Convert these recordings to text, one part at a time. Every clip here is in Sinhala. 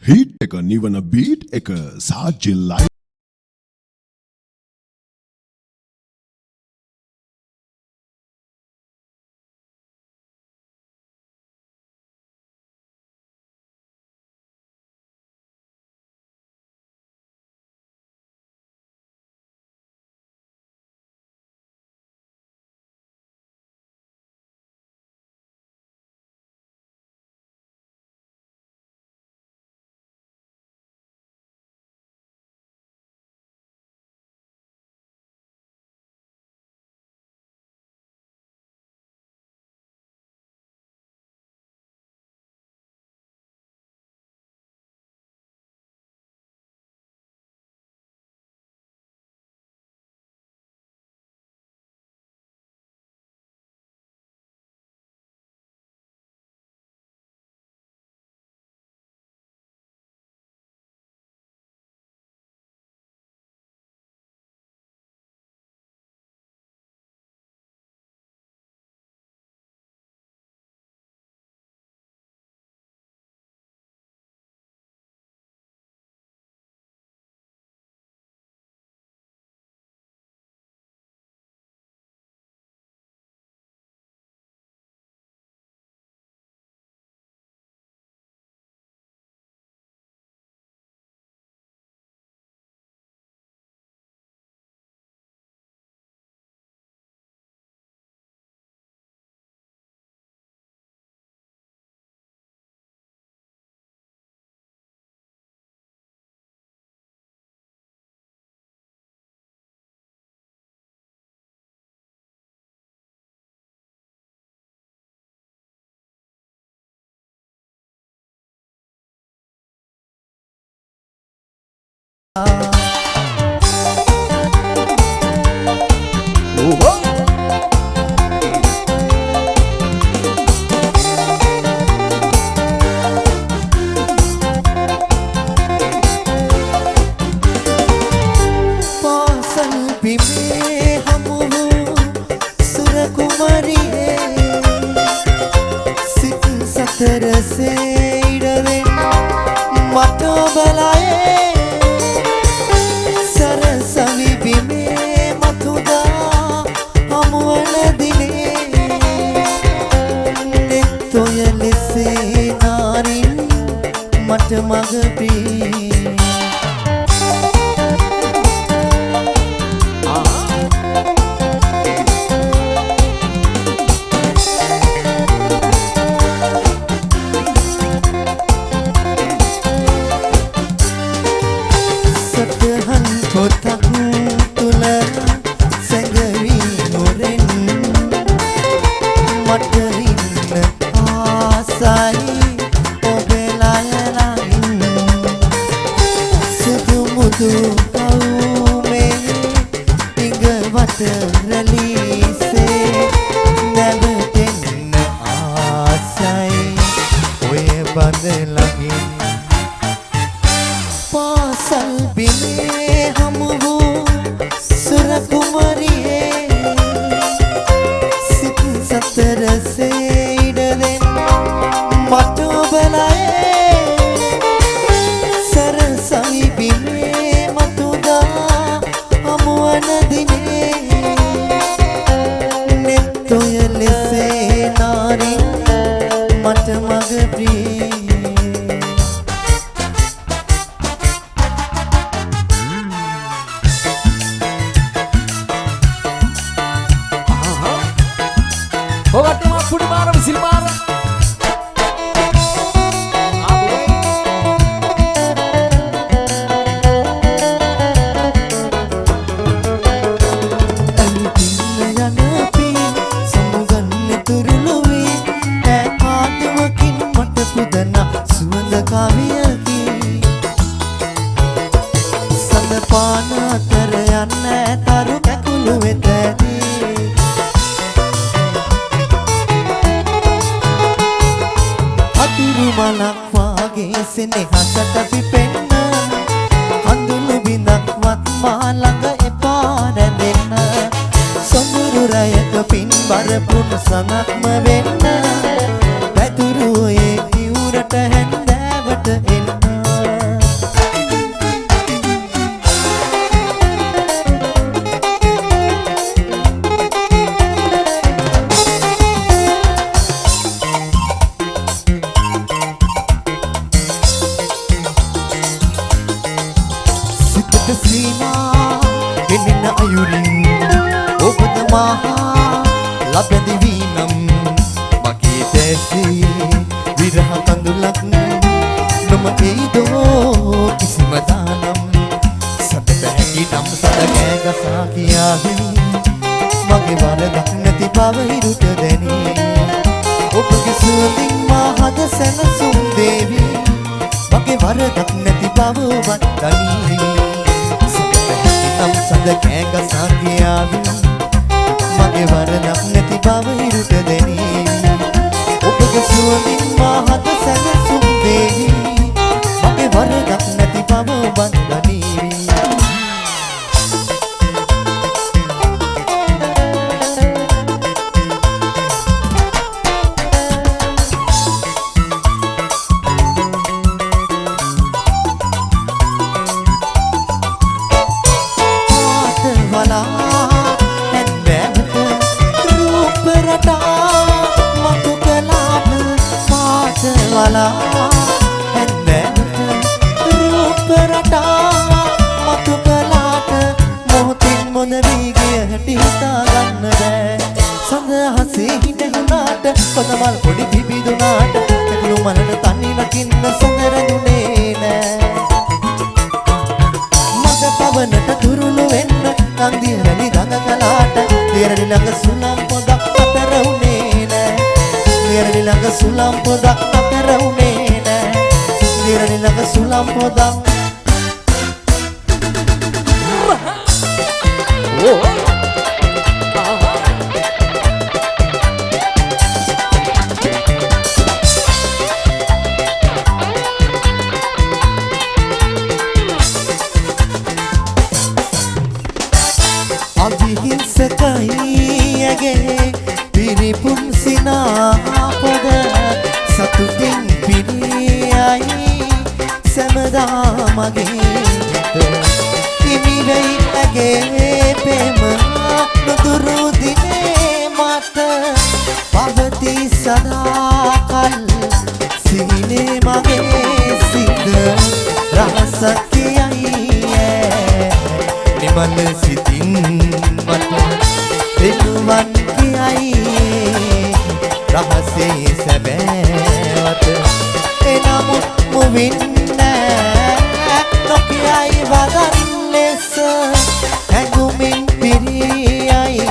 Hit එක නිවන beat එක සාජ්‍ය live මට සීමා ගෙනෙන අයුරින් ඔබද මහා ලබැඳි වීනම් මගේ දැසේ විරහ කඳුලක් නොම එයිදෝ කිසිම දානම් සතට හැකි නම් සද කෑගසා කියාවි මගේ වරදක් නැති බව හිරුට දැනේ ඔබගේ සුවඳින් මා හද සැනසුම් දේවි මගේ වරදක් නැති බව ඔබත් දනී සතට හැකි නම් සද කෑගසා කියාවි මගේ වරදක් නැති බව හිරුට දැනේ ඔබගේ සුවඳින් මා හද සැනසුම් දේවි මගේ වරදක් නැති බව ඔබත් දනී කොතමල් පොඩි පිබිදුනාට ඇකුළු මලට තනි නකින්න සඳරදුනේ නෑ මග පවනට දුරුළු වෙන්න නන්දිරලි ගඟ කලාට දියරලි ළඟ සුළම් පොදක් අතර උනේ නෑ දියරලි ළඟ සුළම් පොදක් අතර උනේ නෑ දියරලි ළඟ සුළම් පොදක් අවිහිංසකයියගේ පිරිපුන් සිනාපොද සතුටින් පිරියයි සැමදා මගේ හිමිවෙයි ඇගේ පෙම නුදුරු දිනේ මට පවති සදාකල් සිහිනේ මගේ සිත රහස කියයි නිමල සිතින් මට දෙනුවන් කියයි රහසේ සැබෑවත එනමුත් මුවින් නෑ නොකියයි වදන් ලෙස හැඟුමින් පිරියයි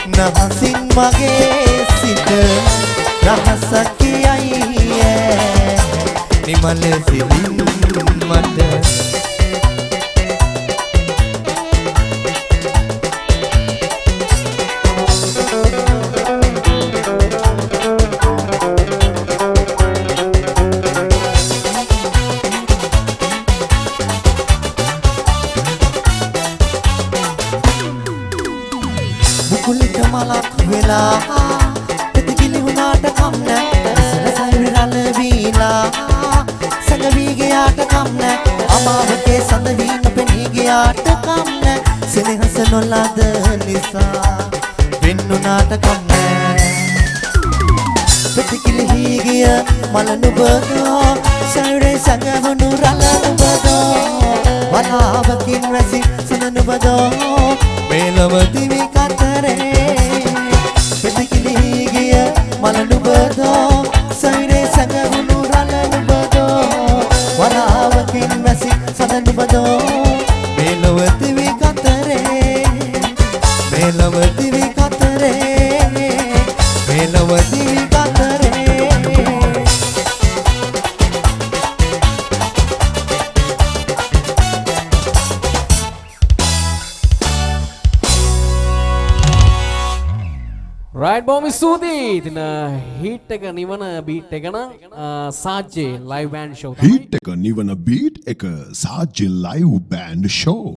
නහසින් මගේ සිත රහස කියයි නිමල සිතින් මට කුලික මලක් වෙලා පෙතිකිලි වුණාට කම් නෑ සලසයි විරල වීලා සැඟවී ගියාට කම් නෑ අමාවකේ සඳ වී නොපෙනී ගියාට කම් නෑ සෙනෙහස නොලද නිසා වෙන්නුනාට කම් නෑ පෙතිකිලි හීගිය මල නුබදෝ සයුරේ සැඟවුණු රල නුබදෝ වලාවකින් වැසි සඳ නුබදෝ මේලව දිවි පෙතිකිලි ගිය මල නුබදෝ සයුරේ සැඟවුණු රළ නුබදෝ වලාවකින් වැසි සඳ නුබදෝ මේලොව දිවි කතරේ මේලොව දිවි කතරේ මේලොව දිවි කතරේ රයිට් බොහොම ස්තුතියි. ඉතින් හීට් එක නිවන බීට් එක නම් සාජ්ජේ ලයිව් බෑන්ඩ් ෂෝ තමයි. හීට් එක නිවන බීට් එක සාජ්ජේ ලයිව් බෑන්ඩ් ෂෝ.